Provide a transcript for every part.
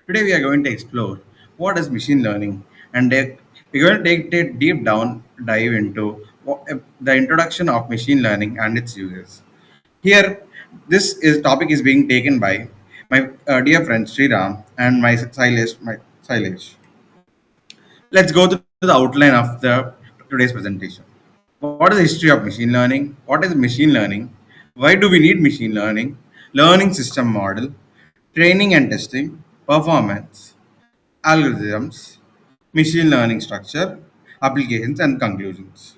Today we are going to explore what is machine learning and we're going to take a deep down dive into the introduction of machine learning and its uses. Here, this is topic is being taken by my dear friend Sriram and my Silesh. Let's go to the outline of the today's presentation. What is the history of machine learning? What is machine learning? Why do we need machine learning? Learning system model, training and testing, performance, algorithms, machine learning structure, applications, and conclusions.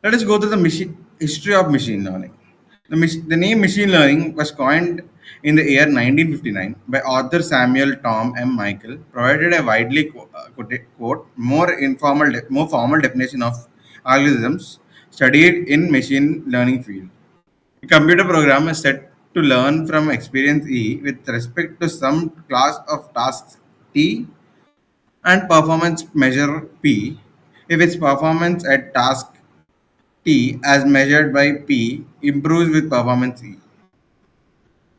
Let us go to the history of machine learning. The name machine learning was coined in the year 1959 by author Samuel Tom M. Michael, provided a widely more formal definition of algorithms studied in machine learning field. A computer program is set to learn from experience E with respect to some class of tasks T and performance measure P if its performance at task T as measured by P improves with performance E.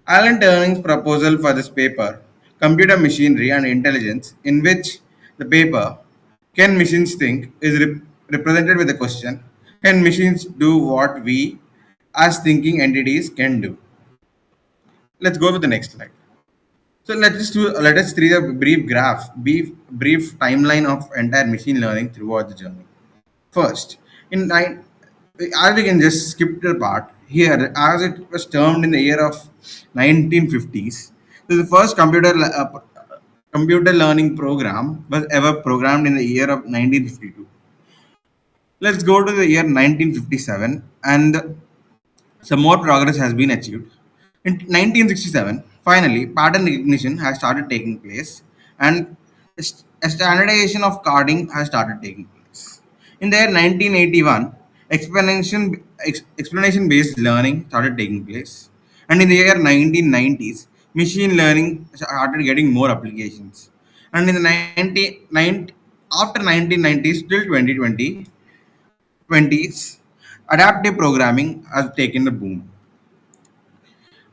Alan Turing's proposal for this paper, Computer Machinery and Intelligence, in which the paper, Can Machines Think, is represented with the question, Can machines do what we as thinking entities can do? Let's go to the next slide. So let us see a brief timeline of entire machine learning throughout the journey. First, in nine, as we can just skip the part here, as it was termed in the year of 1950s. So the first computer learning program was ever programmed in the year of 1952. Let's go to the year 1957, and some more progress has been achieved. In 1967, finally, pattern recognition has started taking place, and a standardization of coding has started taking place. In the year 1981, explanation-based learning started taking place, and in the year 1990s, machine learning started getting more applications. And in the 1990, after 1990s till 2020s, adaptive programming has taken the boom.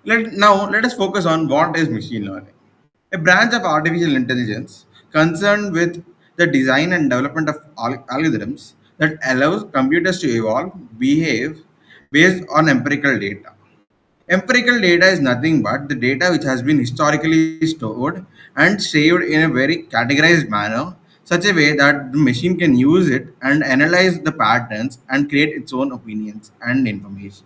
Now, let us focus on what is machine learning. A branch of artificial intelligence concerned with the design and development of algorithms that allows computers to evolve, behave based on empirical data. Empirical data is nothing but the data which has been historically stored and saved in a very categorized manner, such a way that the machine can use it and analyze the patterns and create its own opinions and information.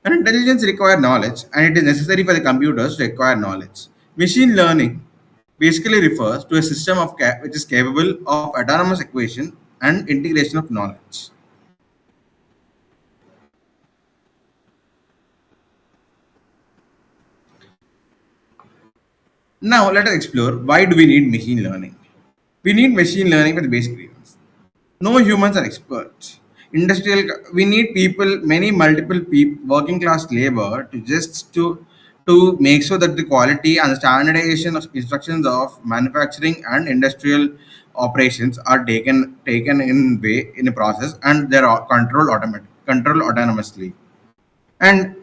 And intelligence requires knowledge, and it is necessary for the computers to acquire knowledge. Machine learning basically refers to a system which is capable of autonomous equation and integration of knowledge. Now let us explore why do we need machine learning. We need machine learning for the basic reasons. No humans are experts. We need people, many multiple people, working class labor to make sure that the quality and the standardization of instructions of manufacturing and industrial operations are taken in a process, and they are controlled autonomously. And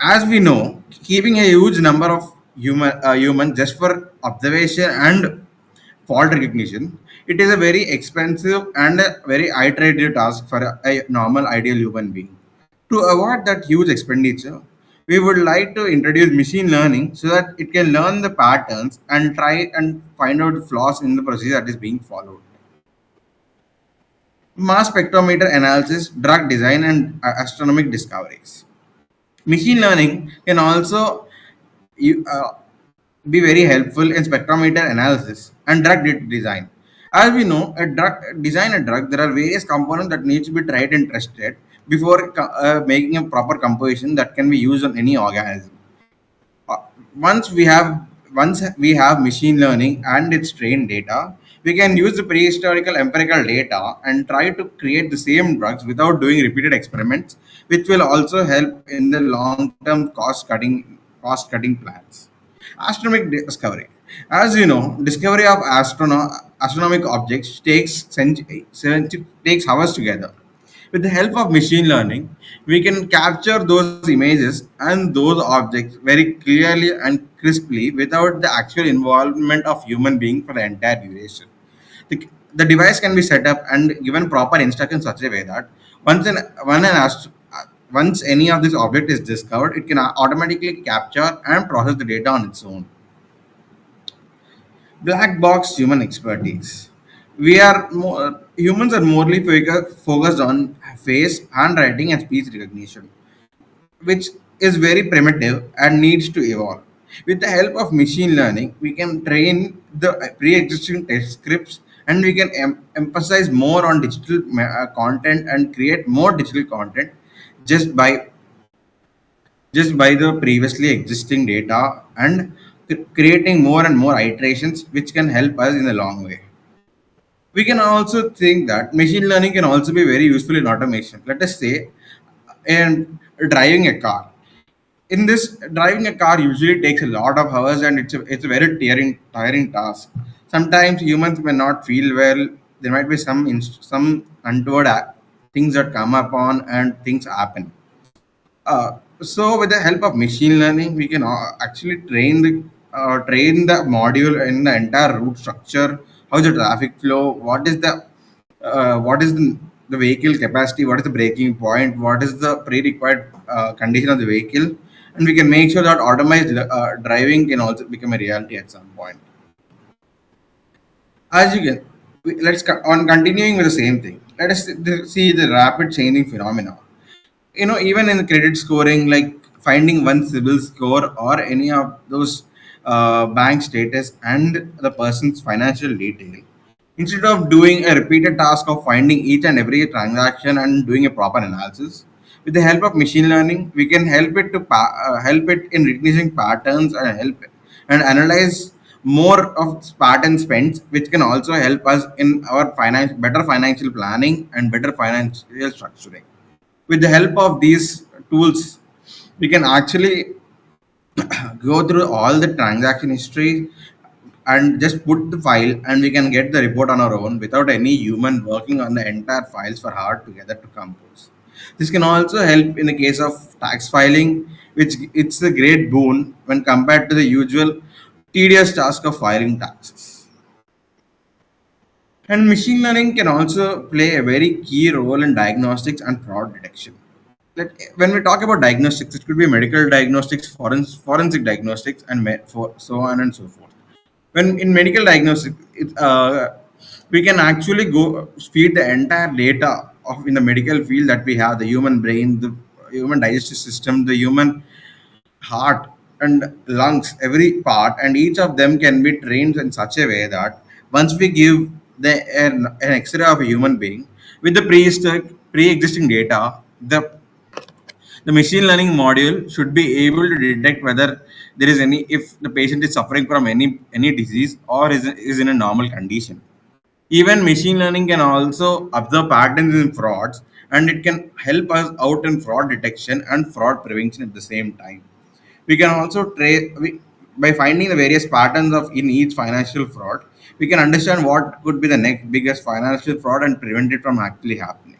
as we know, keeping a huge number of human just for observation and fault recognition, it is a very expensive and a very iterative task for a normal ideal human being. To avoid that huge expenditure, we would like to introduce machine learning so that it can learn the patterns and try and find out flaws in the procedure that is being followed. Mass spectrometer analysis, drug design, and astronomic discoveries. Machine learning can also you, be very helpful in spectrometer analysis and design. As we know, a drug, there are various components that need to be tried and tested before making a proper composition that can be used on any organism. Uh, once we have once we have machine learning and its trained data, we can use the prehistorical empirical data and try to create the same drugs without doing repeated experiments, which will also help in the long-term cost cutting plans. Astronomic discovery. As you know, discovery of astronomic objects takes hours together. With the help of machine learning, we can capture those images and those objects very clearly and crisply without the actual involvement of human being for the entire duration. The device can be set up and given proper instructions such a way that once an, when an ast- once any of this object is discovered, it can automatically capture and process the data on its own. Black box human expertise. Humans are morely focused on face, handwriting, and speech recognition, which is very primitive and needs to evolve. With the help of machine learning, we can train the pre-existing test scripts, and we can emphasize more on digital content and create more digital content just by the previously existing data and creating more and more iterations which can help us in the long way. We can also think that machine learning can also be very useful in automation. Let us say in driving a car. In this, driving a car usually takes a lot of hours and it's a very tiring task. Sometimes humans may not feel well. There might be some untoward things that come upon and things happen. So with the help of machine learning, we can actually train the module in the entire route structure, how the traffic flow, what is the vehicle capacity, what is the braking point, what is the pre-required condition of the vehicle, and we can make sure that automated driving can also become a reality at some point. As you can, on continuing with the same thing. Let us see the rapid changing phenomena. Even in credit scoring, like finding one civil score or any of those bank status and the person's financial detail, instead of doing a repeated task of finding each and every transaction and doing a proper analysis, with the help of machine learning, we can help it in recognizing patterns and help and analyze more of pattern spends, which can also help us in our better financial planning and better financial structuring. With the help of these tools, we can actually go through all the transaction history and just put the file, and we can get the report on our own without any human working on the entire files for hours together to compose. This can also help in the case of tax filing, which it's a great boon when compared to the usual tedious task of filing taxes. And machine learning can also play a very key role in diagnostics and fraud detection. When we talk about diagnostics, it could be medical diagnostics, forensic diagnostics, and so on and so forth. When in medical diagnostics, we can actually go feed the entire data of in the medical field that we have: the human brain, the human digestive system, the human heart and lungs, every part, and each of them can be trained in such a way that once we give an X-ray of a human being with the pre-existing data, the machine learning module should be able to detect whether there is any if the patient is suffering from any disease or is in a normal condition. Even machine learning can also observe patterns in frauds, and it can help us out in fraud detection and fraud prevention at the same time. We can also by finding the various patterns of in each financial fraud, we can understand what could be the next biggest financial fraud and prevent it from actually happening.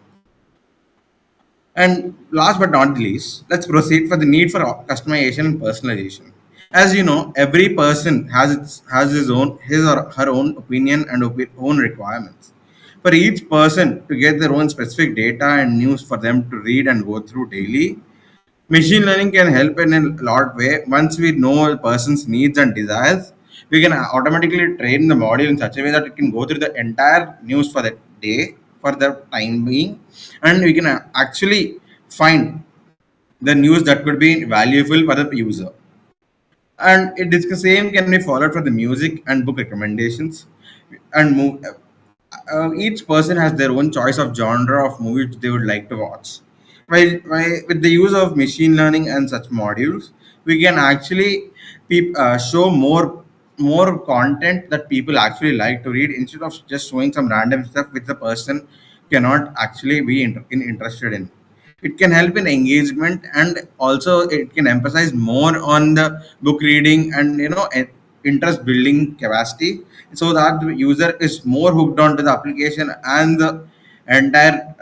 And last but not least, let's proceed for the need for customization and personalization. As you know, every person has his or her own opinion and own requirements. For each person to get their own specific data and news for them to read and go through daily, machine learning can help in a lot way. Once we know a person's needs and desires, we can automatically train the model in such a way that it can go through the entire news for the day for the time being, and we can actually find the news that could be valuable for the user. And it is the same can be followed for the music and book recommendations and each person has their own choice of genre of movies they would like to watch. While with the use of machine learning and such modules, we can actually show more content that people actually like to read instead of just showing some random stuff which the person cannot actually be interested in. It can help in engagement, and also it can emphasize more on the book reading and interest building capacity, so that the user is more hooked onto the application and the entire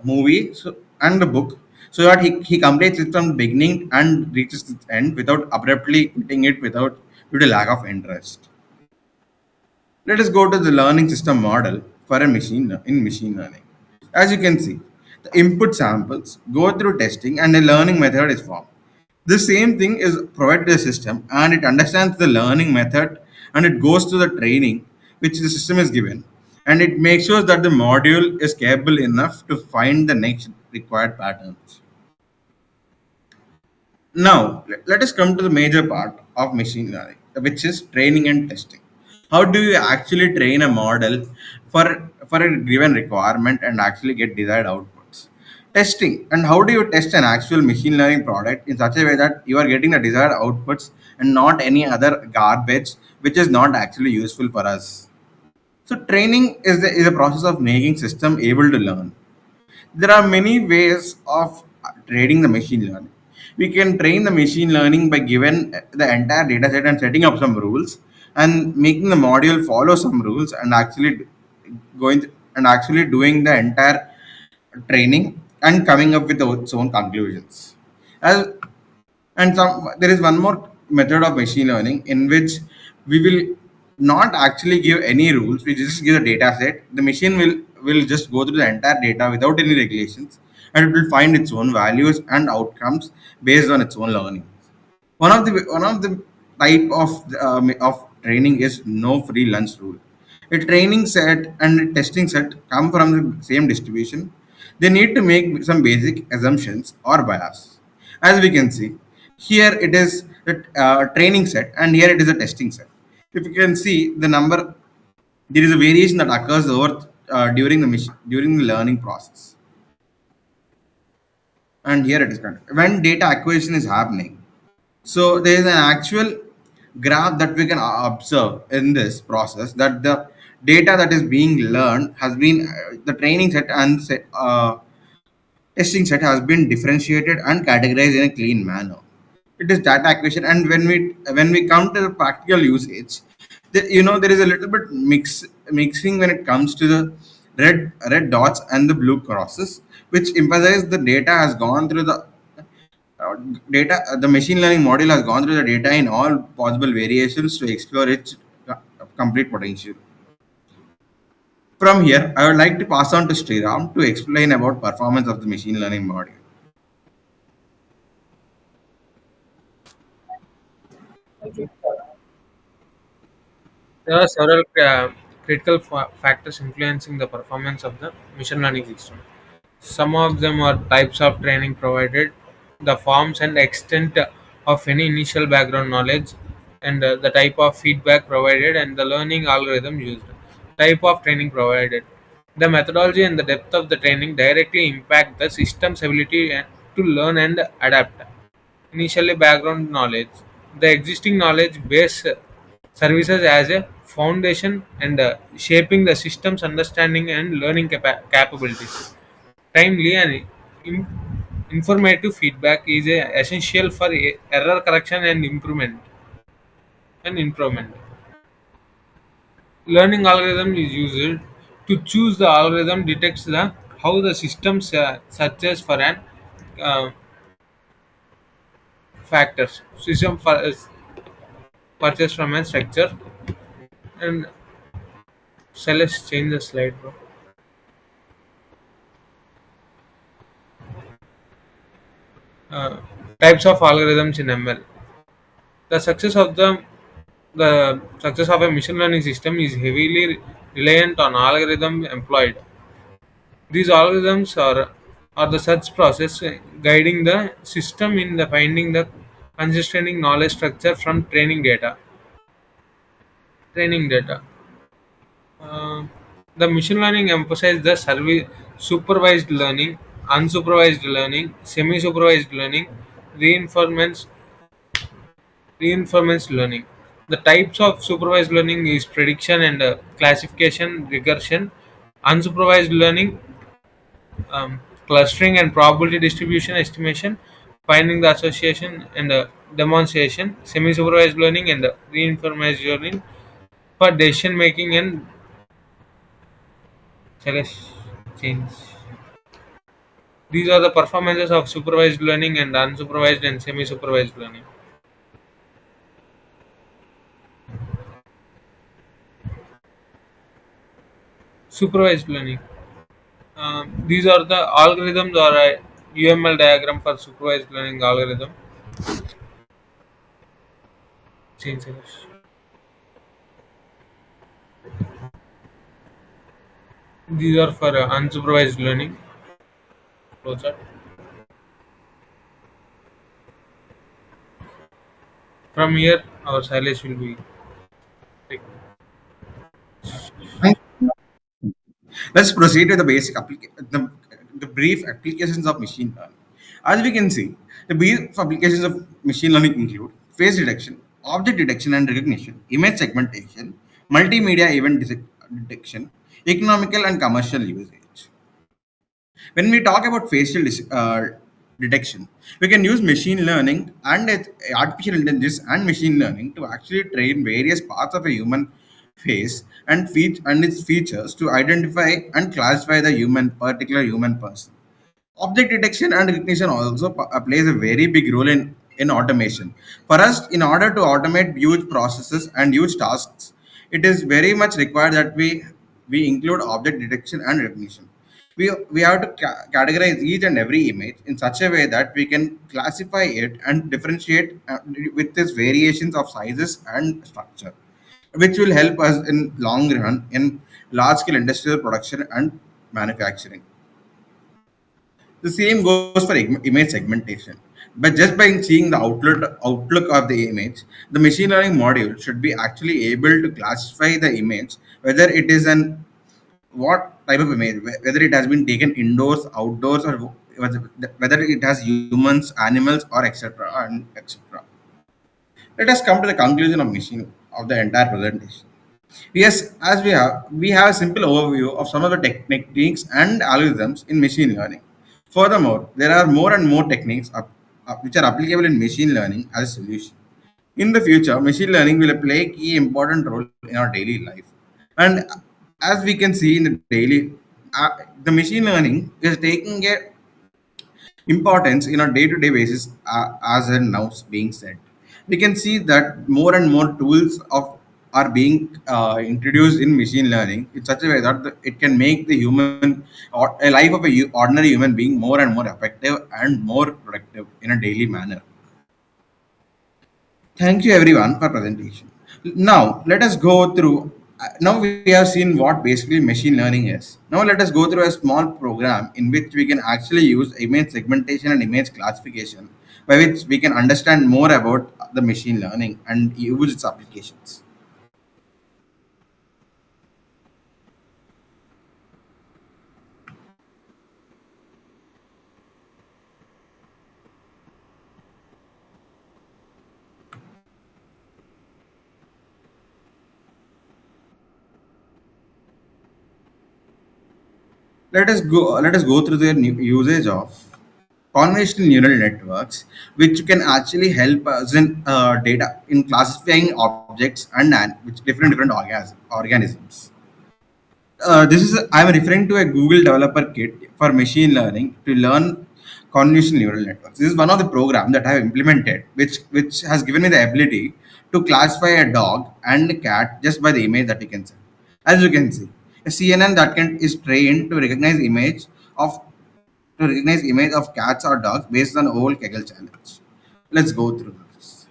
movie and the book, so that he completes it from the beginning and reaches its end without abruptly quitting it without due to lack of interest. Let us go to the learning system model for a in machine learning. As you can see, the input samples go through testing and a learning method is formed. The same thing is provided to the system and it understands the learning method and it goes to the training which the system is given, and it makes sure that the module is capable enough to find the next required patterns. Now, let us come to the major part of machine learning, which is training and testing. How do you actually train a model for a given requirement and actually get desired outputs? Testing, and how do you test an actual machine learning product in such a way that you are getting the desired outputs and not any other garbage which is not actually useful for us? So, training is a process of making system able to learn. There are many ways of training the machine learning. We can train the machine learning by given the entire data set and setting up some rules and making the module follow some rules and actually actually doing the entire training and coming up with its own conclusions. As and there is one more method of machine learning in which we will not actually give any rules. We just give a data set. The machine will just go through the entire data without any regulations, and it will find its own values and outcomes based on its own learning. One of the type of training is no free lunch rule. A training set and a testing set come from the same distribution. They need to make some basic assumptions or bias. As we can see here, it is a training set and here it is a testing set. If you can see the number, there is a variation that occurs over during the learning process. And here it is correct. When data acquisition is happening, so there is an actual graph that we can observe in this process that the data that is being learned has been the training set and testing set has been differentiated and categorized in a clean manner. It is data acquisition, and when we come to the practical usage, there is a little bit mixing when it comes to the red dots and the blue crosses, which emphasize the data has gone through the the machine learning module has gone through the data in all possible variations to explore its complete potential. From here, I would like to pass on to Sriram to explain about performance of the machine learning module. Okay. There are several critical factors influencing the performance of the machine learning system. Some of them are types of training provided, the forms and extent of any initial background knowledge, and the type of feedback provided, and the learning algorithm used. Type of training provided. The methodology and the depth of the training directly impact the system's ability to learn and adapt. Initially, background knowledge. The existing knowledge base services as a foundation and shaping the system's understanding and learning capabilities. Timely and im- informative feedback is essential for error correction and improvement. Learning algorithm is used to choose the algorithm detects the how the system searches for an uh, factors. System purchase from a structure, and shall I change the slide, bro? Uh, Types of algorithms in ML. The success of the success of a machine learning system is heavily reliant on algorithm employed. These algorithms are the search process guiding the system in the finding the consistent knowledge structure from training data. Training data. Uh, the machine learning emphasizes the supervised learning, unsupervised learning, semi-supervised learning, reinforcement reinforcement learning. The types of supervised learning is prediction and classification, regression. Unsupervised learning, clustering and probability distribution estimation, finding the association and demonstration. Semi-supervised learning and reinforcement learning for decision making and shall I change. These are the performances of supervised learning and unsupervised and semi-supervised learning. Supervised learning. These are the algorithms or a UML diagram for supervised learning algorithm. Change series. These are for unsupervised learning. Flowchart. From here, our silence will be. Let's proceed with the the brief applications of machine learning. As we can see, the brief applications of machine learning include face detection, object detection and recognition, image segmentation, multimedia event detection, economical and commercial usage. When we talk about detection, we can use machine learning and artificial intelligence and machine learning to actually train various parts of a human face and its features to identify and classify the particular human person. Object detection and recognition also plays a very big role in automation. For us, in order to automate huge processes and huge tasks, it is very much required that we include object detection and recognition. We have to categorize each and every image in such a way that we can classify it and differentiate with its variations of sizes and structure, which will help us in long run in large scale industrial production and manufacturing. The same goes for image segmentation. But just by seeing the outlook of the image, the machine learning module should be actually able to classify the image, whether it is an what type of image, whether it has been taken indoors, outdoors, or whether it has humans, animals, or etc. and etc. Let us come to the conclusion of machine of the entire presentation. Yes, as we have a simple overview of some of the techniques and algorithms in machine learning. Furthermore, there are more and more techniques which are applicable in machine learning as a solution. In the future, machine learning will play a key important role in our daily life. And as we can see in the daily, the machine learning is taking a importance in a day-to-day basis, as and now being said. We can see that more and more tools of are being introduced in machine learning in such a way that it can make the human or a life of a ordinary human being more and more effective and more productive in a daily manner. Thank you everyone for presentation. Now let us go through. Now we have seen what basically machine learning is. Now let us go through a small program in which we can actually use image segmentation and image classification, by which we can understand more about the machine learning and use its applications. Let us go through the usage of convolutional neural networks, which can actually help us in data in classifying objects and which different organisms. This is I'm referring to a Google developer kit for machine learning to learn convolutional neural networks. This is one of the program that I have implemented, which has given me the ability to classify a dog and a cat just by the image that you can see. As you can see, a CNN that can is trained of to recognize image of cats or dogs based on whole Kaggle challenge. Let's go through this.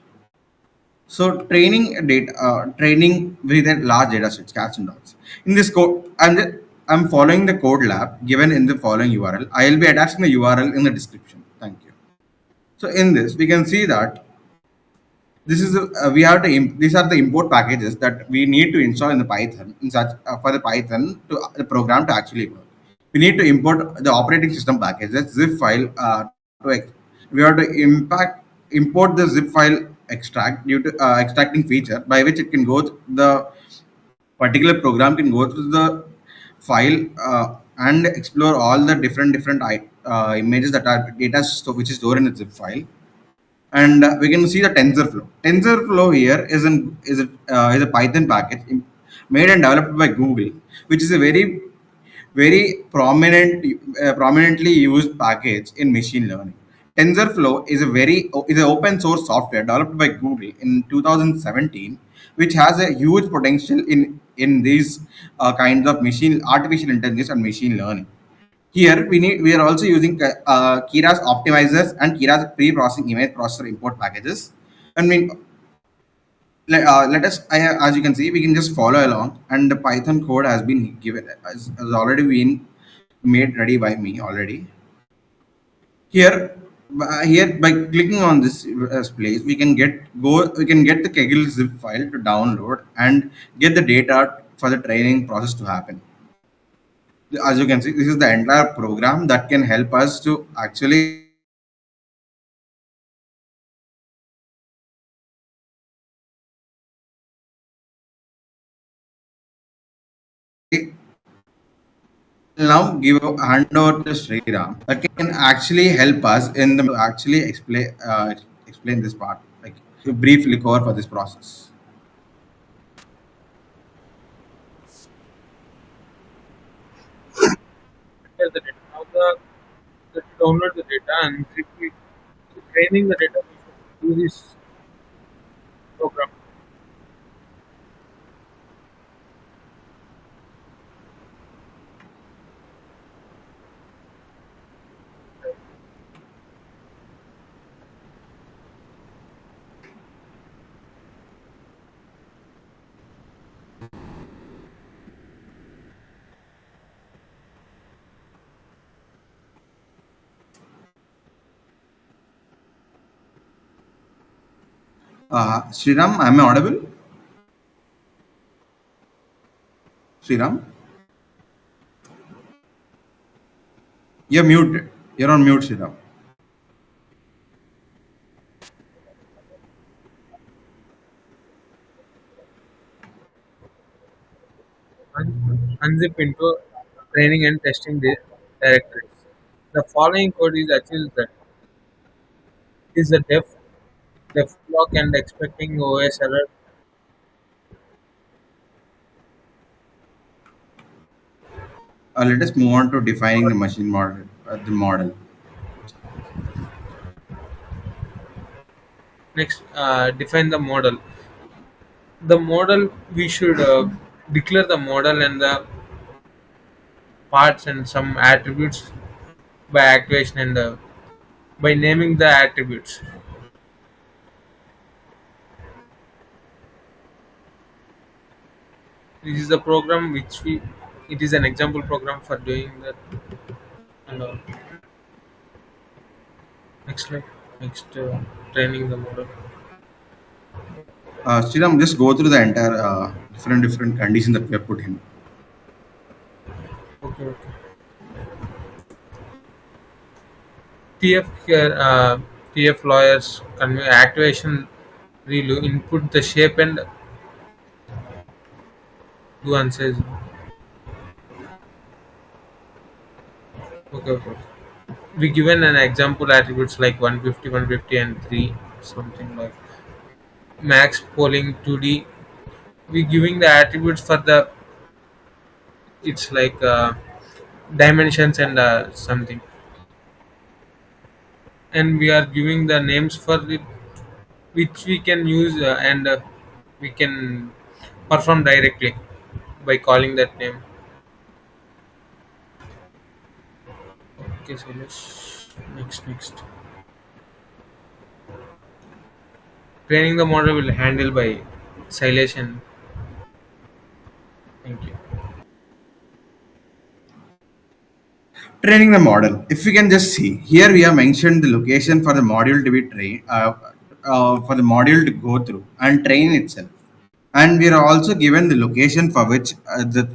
So training with a large data sets, cats and dogs. In this code, I'm following the code lab given in the following URL. I'll be attaching the URL in the description. Thank you. So in this, we can see that this is we have to these are the import packages that we need to install in the Python in such for the Python to the program to actually work. We need to import the operating system packages zip file we have to import the zip file extract due to extracting feature by which it can go the particular program can go through the file and explore all the different images that are data which is stored in the zip file, and we can see the TensorFlow. TensorFlow here is a Python package made and developed by Google, which is a very prominently used package in machine learning. TensorFlow is an open source software developed by Google in 2017, which has a huge potential in these kinds of machine artificial intelligence and machine learning. Here we are also using Keras optimizers and Keras pre-processing image processor import packages. I mean, let us as you can see, we can just follow along, and the Python code has been given has already been made ready by me already. Here by clicking on this place, we can get the Kaggle zip file to download and get the data for the training process to happen. As you can see, this is the entire program that can help us to actually now give a hand over to Sriram that can actually help us in the actually explain this part, like to briefly cover for this process. Enter the data. Now the download the data and quickly training the data. We should do this program. Sriram, am I audible? Sriram, you're muted. You're on mute, Sriram. Unzip into training and testing the directories. The following code is actually that is the def block and expecting OS error. Let us move on to defining the machine model. The model. Next, define the model. The model we should declare the model and the parts and some attributes by activation and by naming the attributes. This is the program which we. It is an example program for doing that. And next slide. Next, training the model. Sriram, just go through the entire different conditions that we have put in. Okay. Okay. TF care, TF lawyers activation relu input the shape and do answers. Okay, okay. We given an example attributes like 150, 150, and 3, something like max polling 2D. We giving the attributes for the it's like dimensions and something, and we are giving the names for it which we can use and we can perform directly by calling that name. Okay, so let's next. Training the model will handle by silation. Thank you. Training the model. If we can just see here, we have mentioned the location for the module to be trained, for the module to go through and train itself, and we are also given the location for which the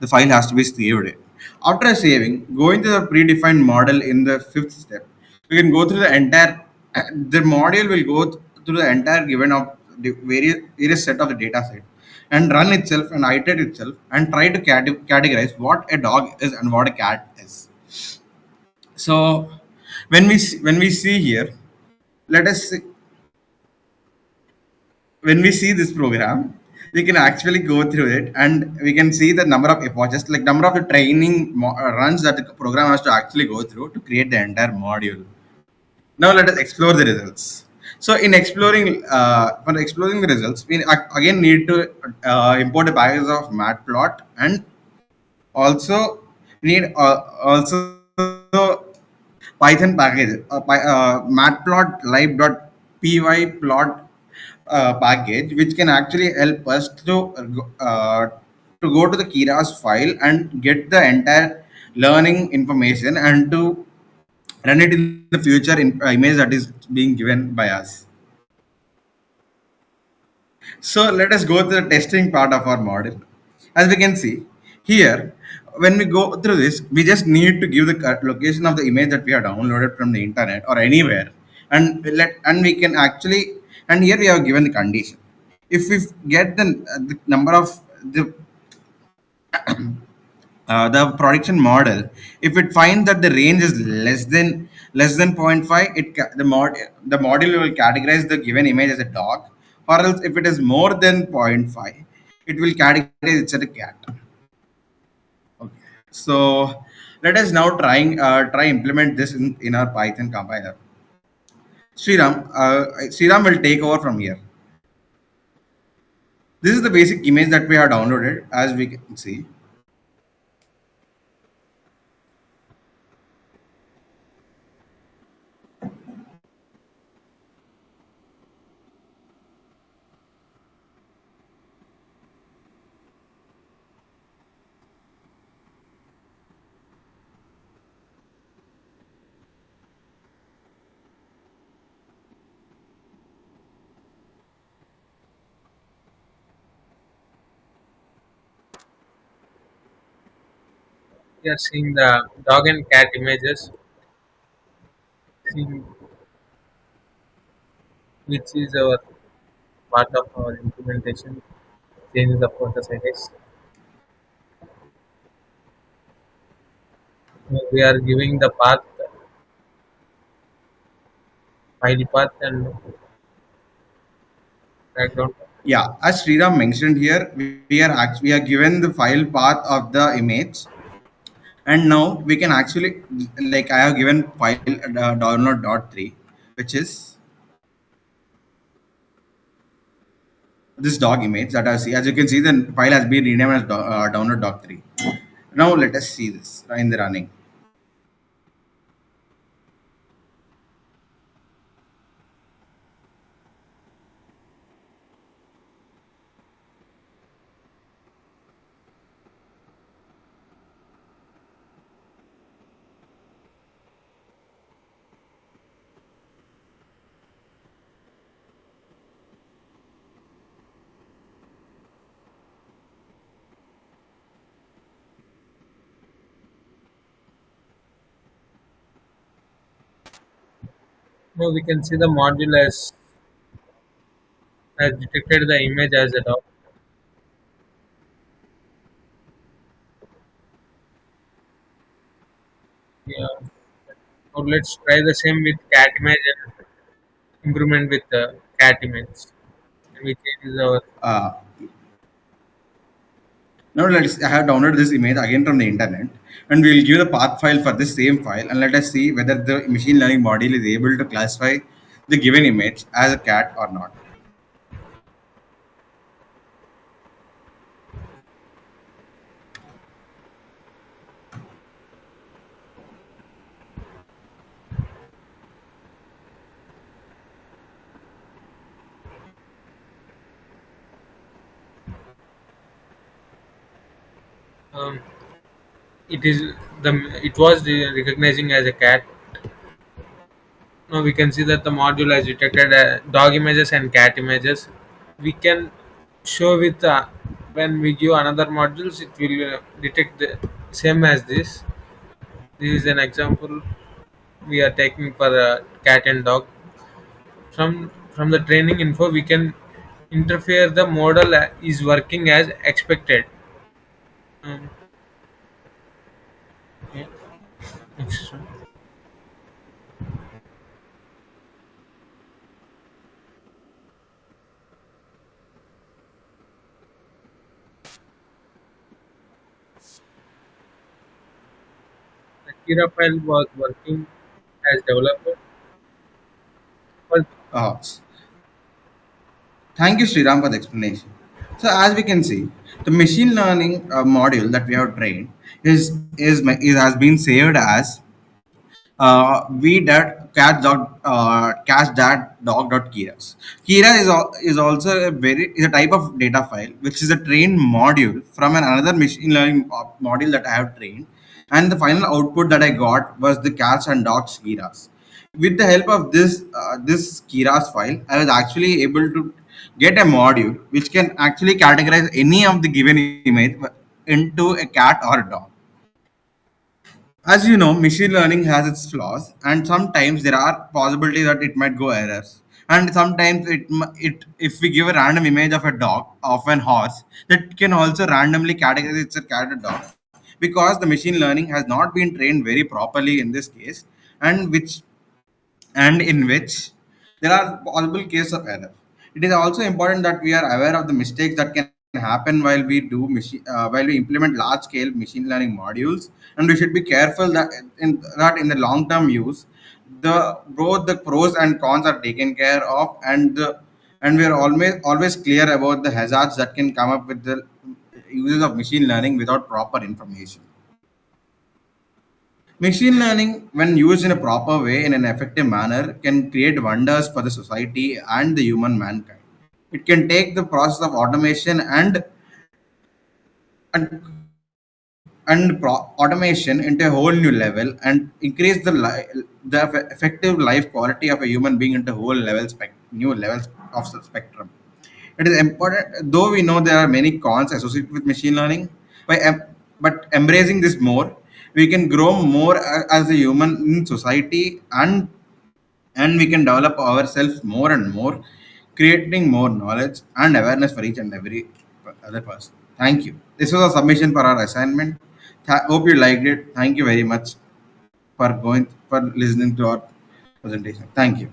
file has to be saved. After saving, going to the predefined model in the fifth step, we can go through the entire. The module will go through the entire given of the various set of the data set and run itself and iterate itself and try to categorize what a dog is and what a cat is. So when we see here, let us see, when we see this program. we can actually go through it, and we can see the number of epochs, like number of the training runs that the program has to actually go through to create the entire module. Now let us explore the results. So in exploring, for exploring the results, we again need to import a package of matplot, and also need also Python package, matplotlib.py plot package, which can actually help us to go to the Keras file and get the entire learning information and to run it in the future image that is being given by us. So let us go to the testing part of our model. As we can see here, when we go through this, we just need to give the location of the image that we have downloaded from the internet or anywhere, and we can actually, and here we have given the condition. If we get the number of the prediction model, if it finds that the range is less than zero point 0.5, the model will categorize the given image as a dog, or else if it is more than zero point 0.5, it will categorize it as a cat. Okay. So let us now try implement this in our Python compiler. Sriram will take over from here. This is the basic image that we have downloaded, as we can see. We are seeing the dog and cat images, seeing which is our part of our implementation. Changes the process, I guess. We are giving the path, file path, and background. Yeah, as Sriram mentioned here, we are given the file path of the image, and now we can actually, like I have given file download.3, which is this dog image that I see. As you can see, the file has been renamed as download.3. Now let us see this in the running. Now we can see the module has detected the image as a dog. Yeah. Now let's try the same with cat image and improvement with the cat image. And we change our. Uh, Now I have downloaded this image again from the internet, and we'll give the path file for this same file, and let us see whether the machine learning model is able to classify the given image as a cat or not. Um, it is the it was recognizing as a cat. Now we can see that the module has detected dog images and cat images. We can show with when we give another modules, it will detect the same as this. This is an example we are taking for cat and dog. From the training info, we can interfere the model is working as expected. Um, yeah. Next. Raphael was working as developer for Uh, Thank you, Sriram, for the explanation. So, as we can see, the machine learning module that we have trained has been saved as we that cat dog catch that dog dot keras. Kira is also a very is a type of data file which is a trained module from another machine learning module that I have trained, and the final output that I got was the cats and dogs keras. With the help of this keras file, I was actually able to get a module which can actually categorize any of the given image into a cat or a dog. As you know, machine learning has its flaws, and sometimes there are possibilities that it might go errors. And sometimes if we give a random image of a dog, of an horse, that can also randomly categorize it's a cat or dog, because the machine learning has not been trained very properly in this case, and in which there are possible cases of error. It is also important that we are aware of the mistakes that can happen while we implement large scale machine learning modules, and we should be careful that in the long term use, the both the pros and cons are taken care of, and we are always clear about the hazards that can come up with the uses of machine learning without proper information. Machine learning, when used in a proper way in an effective manner, can create wonders for the society and the human mankind. It can take the process of automation and automation into a whole new level and increase the effective life quality of a human being into whole new levels of spectrum. It is important, though we know there are many cons associated with machine learning, but embracing this more, we can grow more as a human in society, and we can develop ourselves more and more, creating more knowledge and awareness for each and every other person. Thank you. This was a submission for our assignment. Hope you liked it. Thank you very much for listening to our presentation. Thank you.